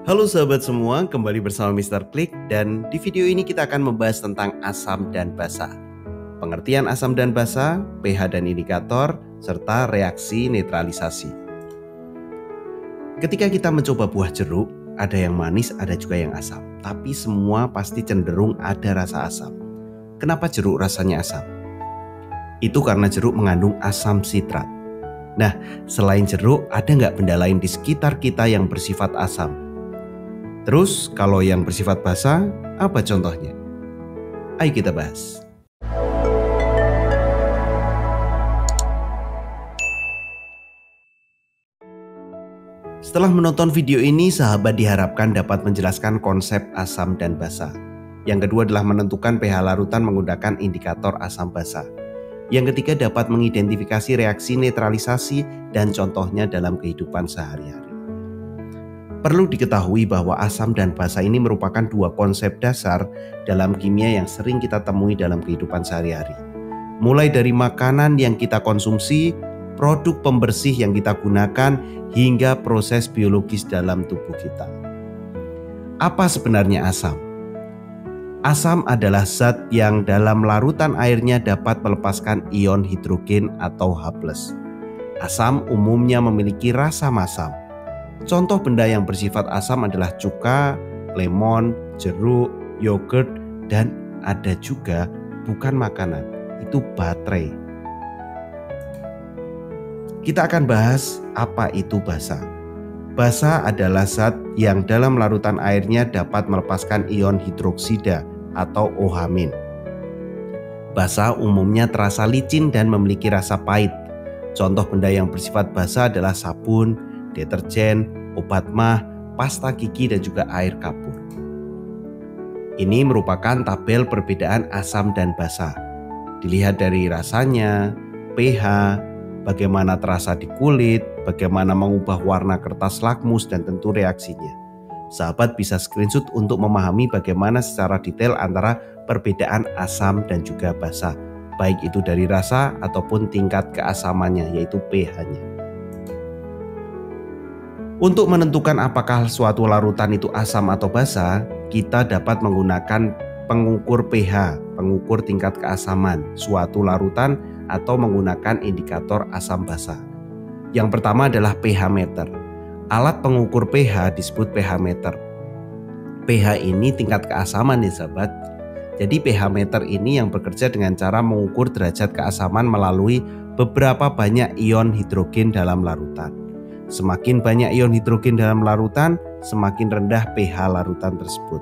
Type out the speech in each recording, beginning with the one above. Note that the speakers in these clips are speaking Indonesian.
Halo sahabat semua, kembali bersama Mr. Klik dan di video ini kita akan membahas tentang asam dan basa. Pengertian asam dan basa, pH dan indikator, serta reaksi netralisasi. Ketika kita mencoba buah jeruk, ada yang manis, ada juga yang asam. Tapi semua pasti cenderung ada rasa asam. Kenapa jeruk rasanya asam? Itu karena jeruk mengandung asam sitrat. Nah, selain jeruk, ada nggak benda lain di sekitar kita yang bersifat asam? Terus kalau yang bersifat basa, apa contohnya? Ayo kita bahas. Setelah menonton video ini, sahabat diharapkan dapat menjelaskan konsep asam dan basa. Yang kedua adalah menentukan pH larutan menggunakan indikator asam basa. Yang ketiga dapat mengidentifikasi reaksi netralisasi dan contohnya dalam kehidupan sehari-hari. Perlu diketahui bahwa asam dan basa ini merupakan dua konsep dasar dalam kimia yang sering kita temui dalam kehidupan sehari-hari. Mulai dari makanan yang kita konsumsi, produk pembersih yang kita gunakan, hingga proses biologis dalam tubuh kita. Apa sebenarnya asam? Asam adalah zat yang dalam larutan airnya dapat melepaskan ion hidrogen atau H+. Asam umumnya memiliki rasa masam. Contoh benda yang bersifat asam adalah cuka, lemon, jeruk, yogurt, dan ada juga bukan makanan, itu baterai. Kita akan bahas apa itu basa. Basa adalah zat yang dalam larutan airnya dapat melepaskan ion hidroksida atau OH-. Basa umumnya terasa licin dan memiliki rasa pahit. Contoh benda yang bersifat basa adalah sabun, deterjen, obat mah, pasta gigi, dan juga air kapur. Ini merupakan tabel perbedaan asam dan basa. Dilihat dari rasanya, pH, bagaimana terasa di kulit, bagaimana mengubah warna kertas lakmus, dan tentu reaksinya. Sahabat bisa screenshot untuk memahami bagaimana secara detail antara perbedaan asam dan juga basa, baik itu dari rasa ataupun tingkat keasamannya, yaitu pH-nya. Untuk menentukan apakah suatu larutan itu asam atau basa, kita dapat menggunakan pengukur pH, pengukur tingkat keasaman suatu larutan, atau menggunakan indikator asam basa. Yang pertama adalah pH meter. Alat pengukur pH disebut pH meter. pH ini tingkat keasaman ya sahabat. Jadi pH meter ini yang bekerja dengan cara mengukur derajat keasaman melalui beberapa banyak ion hidrogen dalam larutan. Semakin banyak ion hidrogen dalam larutan, semakin rendah pH larutan tersebut.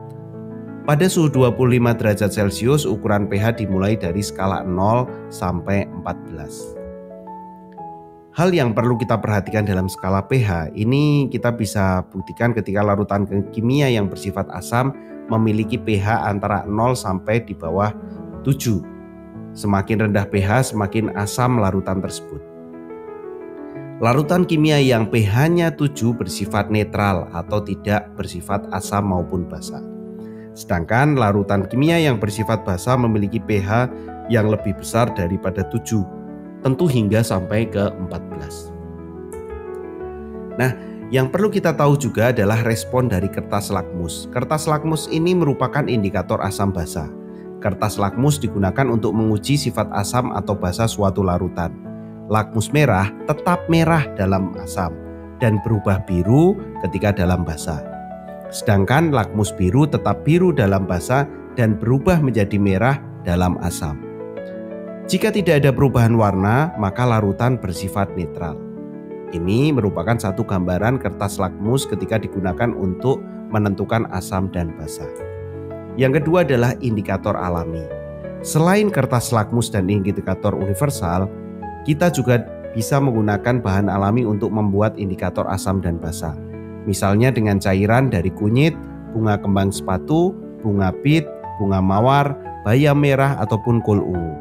Pada suhu 25 derajat Celcius, ukuran pH dimulai dari skala 0 sampai 14. Hal yang perlu kita perhatikan dalam skala pH ini kita bisa buktikan ketika larutan kimia yang bersifat asam memiliki pH antara 0 sampai di bawah 7. Semakin rendah pH, semakin asam larutan tersebut. Larutan kimia yang pH-nya 7 bersifat netral atau tidak bersifat asam maupun basa. Sedangkan larutan kimia yang bersifat basa memiliki pH yang lebih besar daripada 7, tentu hingga sampai ke 14. Nah, yang perlu kita tahu juga adalah respon dari kertas lakmus. Kertas lakmus ini merupakan indikator asam basa. Kertas lakmus digunakan untuk menguji sifat asam atau basa suatu larutan. Lakmus merah tetap merah dalam asam dan berubah biru ketika dalam basa. Sedangkan lakmus biru tetap biru dalam basa dan berubah menjadi merah dalam asam. Jika tidak ada perubahan warna, maka larutan bersifat netral. Ini merupakan satu gambaran kertas lakmus ketika digunakan untuk menentukan asam dan basa. Yang kedua adalah indikator alami. Selain kertas lakmus dan indikator universal, kita juga bisa menggunakan bahan alami untuk membuat indikator asam dan basa. Misalnya dengan cairan dari kunyit, bunga kembang sepatu, bunga bit, bunga mawar, bayam merah, ataupun kol ungu.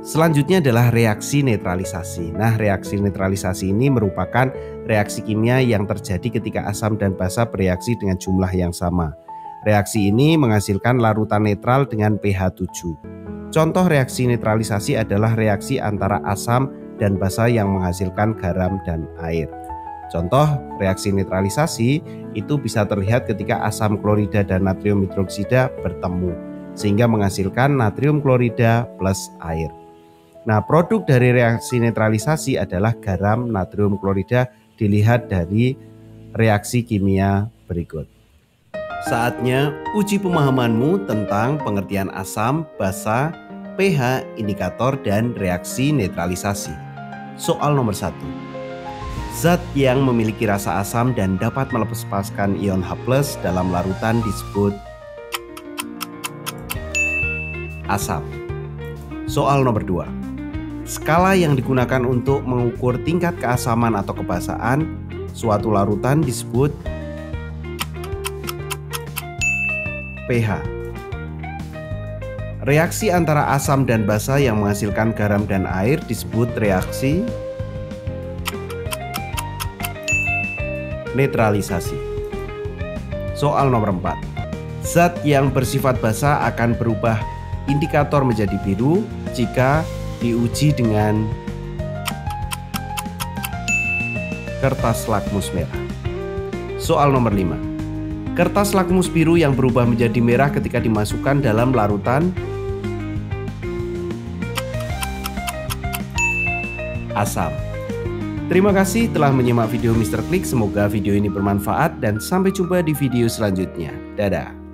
Selanjutnya adalah reaksi netralisasi. Nah, reaksi netralisasi ini merupakan reaksi kimia yang terjadi ketika asam dan basa bereaksi dengan jumlah yang sama. Reaksi ini menghasilkan larutan netral dengan pH 7. Contoh reaksi netralisasi adalah reaksi antara asam dan basa yang menghasilkan garam dan air. Contoh reaksi netralisasi itu bisa terlihat ketika asam klorida dan natrium hidroksida bertemu, sehingga menghasilkan natrium klorida plus air. Nah, produk dari reaksi netralisasi adalah garam natrium klorida, dilihat dari reaksi kimia berikut. Saatnya uji pemahamanmu tentang pengertian asam, basa, pH, indikator, dan reaksi netralisasi. Soal nomor 1. Zat yang memiliki rasa asam dan dapat melepaskan ion H+ dalam larutan disebut asam. Soal nomor 2. Skala yang digunakan untuk mengukur tingkat keasaman atau kebasaan suatu larutan disebut pH. Reaksi antara asam dan basa yang menghasilkan garam dan air disebut reaksi netralisasi. Soal nomor 4. Zat yang bersifat basa akan berubah indikator menjadi biru jika diuji dengan kertas lakmus merah. Soal nomor 5. Kertas lakmus biru yang berubah menjadi merah ketika dimasukkan dalam larutan asam. Terima kasih telah menyimak video Mr. Klik. Semoga video ini bermanfaat dan sampai jumpa di video selanjutnya. Dadah.